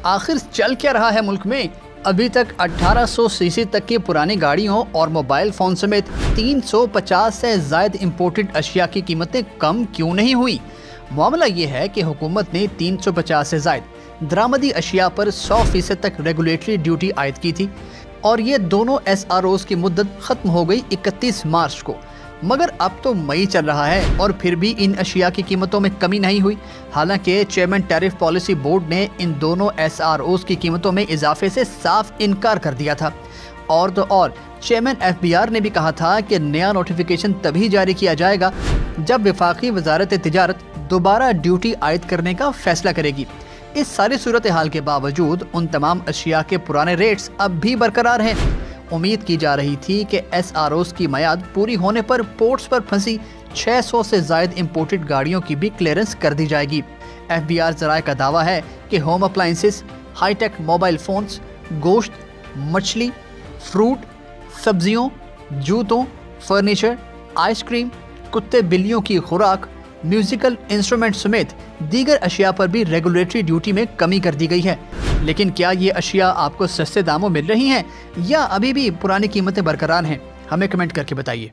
आखिर चल क्या रहा है मुल्क में? अभी तक 1800 सीसी तक की पुरानी गाड़ियों और मोबाइल फ़ोन समेत 350 से ज़ायद इम्पोर्टेड अशिया की कीमतें कम क्यों नहीं हुई? मामला ये है कि हुकूमत ने 350 से ज़ायद दरामदी अशिया पर 100% तक रेगुलेटरी ड्यूटी आयद की थी और ये दोनों SROs की मुद्दत ख़त्म हो गई 31 मार्च को। मगर अब तो मई चल रहा है और फिर भी इन अशिया की कीमतों में कमी नहीं हुई। हालांकि चेयरमैन टैरिफ पॉलिसी बोर्ड ने इन दोनों SROs की कीमतों में इजाफे से साफ इनकार कर दिया था। और तो और चेयरमैन FBR ने भी कहा था कि नया नोटिफिकेशन तभी जारी किया जाएगा जब वफाकी वजारत तिजारत दोबारा ड्यूटी आयद करने का फैसला करेगी। इस सारी सूरत हाल के बावजूद उन तमाम अशिया के पुराने रेट्स अब भी बरकरार हैं। उम्मीद की जा रही थी कि SROs की मयाद पूरी होने पर पोर्ट्स पर फंसी 600 से ज़ायद इम्पोर्टेड गाड़ियों की भी क्लियरेंस कर दी जाएगी। FBR ज़राए का दावा है कि home appliances, hi tech mobile phones, गोश्त, मछली, फ्रूट, सब्जियों, जूतों, फर्नीचर, आइसक्रीम, कुत्ते बिल्लियों की खुराक, म्यूजिकल इंस्ट्रूमेंट समेत दीगर अशिया पर भी रेगुलेटरी ड्यूटी में कमी कर दी गई है। लेकिन क्या ये अशिया आपको सस्ते दामों मिल रही हैं या अभी भी पुरानी कीमतें बरकरार हैं? हमें कमेंट करके बताइए।